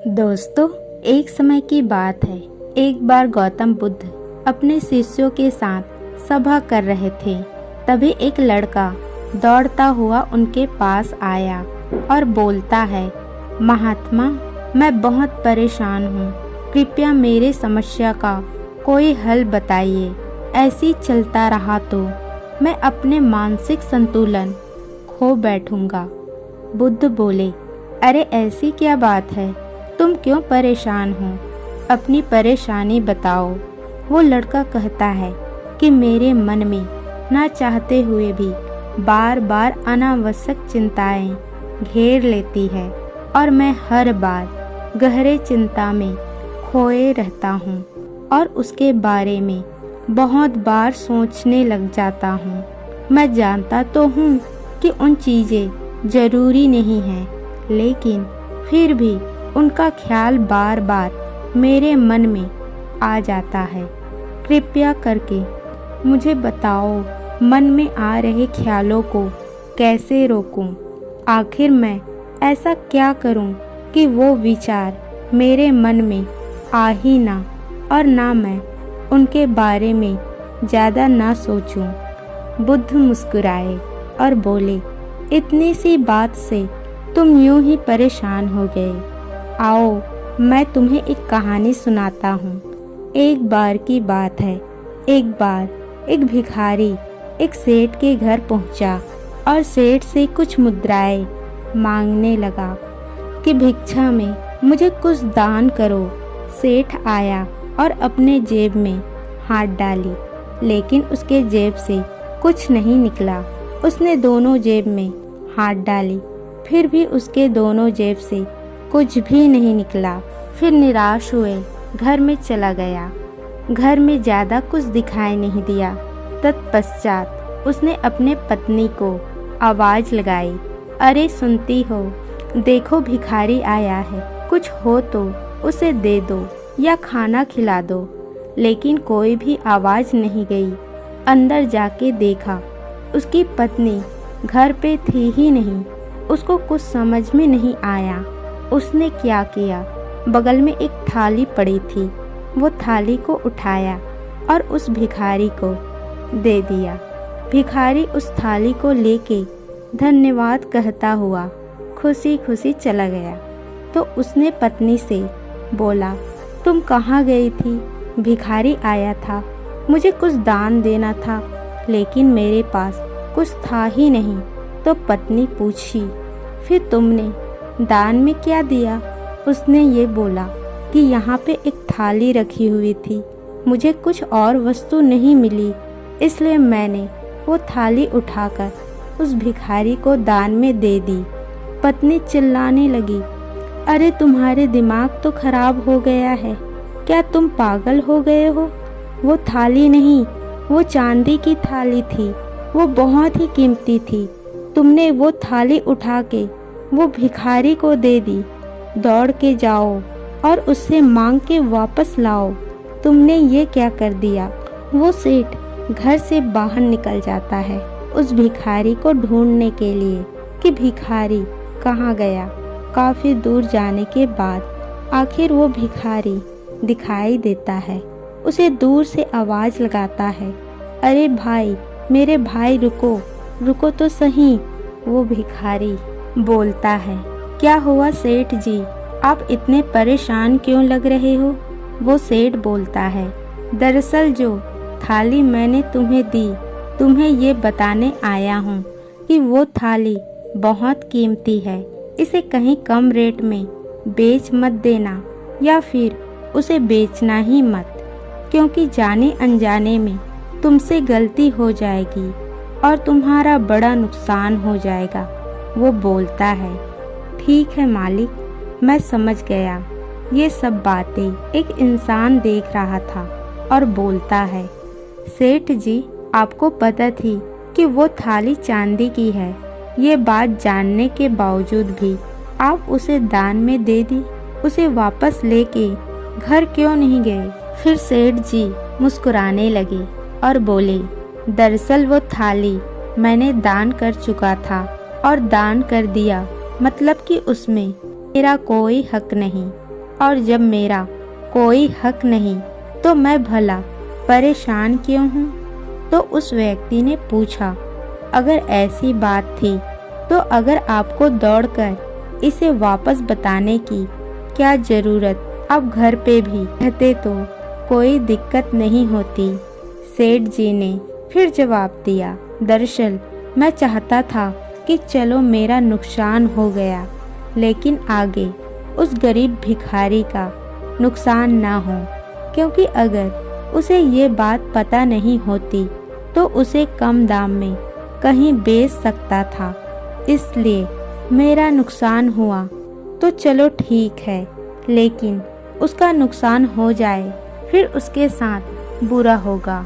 दोस्तों, एक समय की बात है। एक बार गौतम बुद्ध अपने शिष्यों के साथ सभा कर रहे थे। तभी एक लड़का दौड़ता हुआ उनके पास आया और बोलता है, महात्मा, मैं बहुत परेशान हूँ। कृपया मेरे समस्या का कोई हल बताइए। ऐसी चलता रहा तो मैं अपने मानसिक संतुलन खो बैठूंगा। बुद्ध बोले, अरे ऐसी क्या बात है, तुम क्यों परेशान हो? अपनी परेशानी बताओ। वो लड़का कहता है कि मेरे मन में ना चाहते हुए भी बार बार अनावश्यक चिंताएं घेर लेती है और मैं हर बार गहरे चिंता में खोए रहता हूँ और उसके बारे में बहुत बार सोचने लग जाता हूँ। मैं जानता तो हूँ कि उन चीज़ें ज़रूरी नहीं हैं, लेकिन फिर भी उनका ख्याल बार बार मेरे मन में आ जाता है। कृपया करके मुझे बताओ, मन में आ रहे ख्यालों को कैसे रोकूं? आखिर मैं ऐसा क्या करूं कि वो विचार मेरे मन में आ ही ना और ना मैं उनके बारे में ज़्यादा ना सोचूं। बुद्ध मुस्कुराए और बोले, इतनी सी बात से तुम यूं ही परेशान हो गए। आओ, मैं तुम्हें एक कहानी सुनाता हूँ। एक बार की बात है। एक बार एक भिखारी एक सेठ के घर पहुँचा और सेठ से कुछ मुद्राएं मांगने लगा कि भिक्षा में मुझे कुछ दान करो। सेठ आया और अपने जेब में हाथ डाली, लेकिन उसके जेब से कुछ नहीं निकला। उसने दोनों जेब में हाथ डाली, फिर भी उसके दोनों जेब से कुछ भी नहीं निकला। फिर निराश हुए घर में चला गया। घर में ज़्यादा कुछ दिखाई नहीं दिया। तत्पश्चात उसने अपने पत्नी को आवाज़ लगाई, अरे सुनती हो, देखो भिखारी आया है, कुछ हो तो उसे दे दो या खाना खिला दो। लेकिन कोई भी आवाज़ नहीं गई। अंदर जाके देखा, उसकी पत्नी घर पे थी ही नहीं। उसको कुछ समझ में नहीं आया। उसने क्या किया, बगल में एक थाली पड़ी थी, वो थाली को उठाया और उस भिखारी को दे दिया। भिखारी उस थाली को लेके धन्यवाद कहता हुआ खुशी खुशी चला गया। तो उसने पत्नी से बोला, तुम कहाँ गई थी? भिखारी आया था, मुझे कुछ दान देना था, लेकिन मेरे पास कुछ था ही नहीं। तो पत्नी पूछी, फिर तुमने दान में क्या दिया? उसने ये बोला कि यहाँ पे एक थाली रखी हुई थी, मुझे कुछ और वस्तु नहीं मिली, इसलिए मैंने वो थाली उठाकर उस भिखारी को दान में दे दी। पत्नी चिल्लाने लगी, अरे तुम्हारे दिमाग तो खराब हो गया है, क्या तुम पागल हो गए हो? वो थाली नहीं, वो चांदी की थाली थी, वो बहुत ही कीमती थी। तुमने वो थाली उठा के वो भिखारी को दे दी। दौड़ के जाओ और उससे मांग के वापस लाओ। तुमने ये क्या कर दिया? वो सेठ घर से बाहर निकल जाता है उस भिखारी को ढूंढने के लिए कि भिखारी कहाँ गया। काफ़ी दूर जाने के बाद आखिर वो भिखारी दिखाई देता है। उसे दूर से आवाज़ लगाता है, अरे भाई, मेरे भाई, रुको रुको तो सही। वो भिखारी बोलता है, क्या हुआ सेठ जी, आप इतने परेशान क्यों लग रहे हो? वो सेठ बोलता है, दरअसल जो थाली मैंने तुम्हें दी, तुम्हें ये बताने आया हूँ कि वो थाली बहुत कीमती है। इसे कहीं कम रेट में बेच मत देना, या फिर उसे बेचना ही मत, क्योंकि जाने अनजाने में तुमसे गलती हो जाएगी और तुम्हारा बड़ा नुकसान हो जाएगा। वो बोलता है, ठीक है मालिक, मैं समझ गया। ये सब बातें एक इंसान देख रहा था और बोलता है, सेठ जी, आपको पता थी कि वो थाली चांदी की है, ये बात जानने के बावजूद भी आप उसे दान में दे दी। उसे वापस लेके घर क्यों नहीं गए? फिर सेठ जी मुस्कुराने लगे और बोले, दरअसल वो थाली मैंने दान कर चुका था और दान कर दिया, मतलब कि उसमें मेरा कोई हक नहीं। और जब मेरा कोई हक नहीं तो मैं भला परेशान क्यों हूँ? तो उस व्यक्ति ने पूछा, अगर ऐसी बात थी तो अगर आपको दौड़कर इसे वापस बताने की क्या जरूरत, आप घर पे भी रहते तो कोई दिक्कत नहीं होती। सेठ जी ने फिर जवाब दिया, दरअसल मैं चाहता था कि चलो मेरा नुकसान हो गया, लेकिन आगे उस गरीब भिखारी का नुकसान ना हो, क्योंकि अगर उसे ये बात पता नहीं होती तो उसे कम दाम में कहीं बेच सकता था, इसलिए मेरा नुकसान हुआ तो चलो ठीक है, लेकिन उसका नुकसान हो जाए फिर उसके साथ बुरा होगा।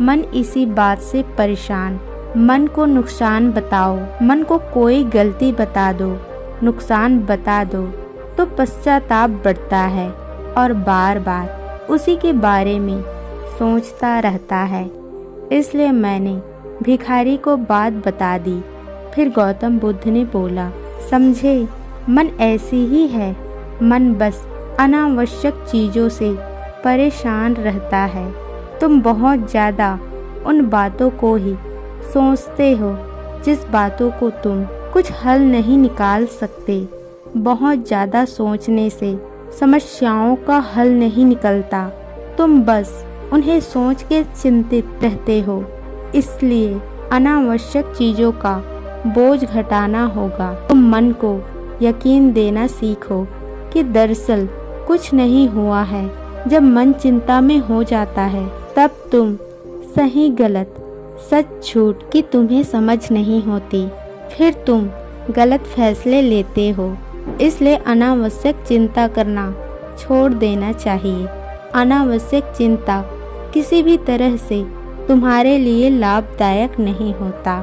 मन इसी बात से परेशान, मन को नुकसान बताओ, मन को कोई गलती बता दो, नुकसान बता दो तो पश्चाताप बढ़ता है और बार बार उसी के बारे में सोचता रहता है। इसलिए मैंने भिखारी को बात बता दी। फिर गौतम बुद्ध ने बोला, समझे, मन ऐसी ही है, मन बस अनावश्यक चीज़ों से परेशान रहता है। तुम बहुत ज़्यादा उन बातों को ही सोचते हो जिस बातों को तुम कुछ हल नहीं निकाल सकते। बहुत ज़्यादा सोचने से समस्याओं का हल नहीं निकलता, तुम बस उन्हें सोच के चिंतित रहते हो। इसलिए अनावश्यक चीज़ों का बोझ घटाना होगा। तुम मन को यकीन देना सीखो कि दरअसल कुछ नहीं हुआ है। जब मन चिंता में हो जाता है तब तुम सही गलत, सच झूठ की तुम्हें समझ नहीं होती, फिर तुम गलत फैसले लेते हो। इसलिए अनावश्यक चिंता करना छोड़ देना चाहिए। अनावश्यक चिंता किसी भी तरह से तुम्हारे लिए लाभदायक नहीं होता।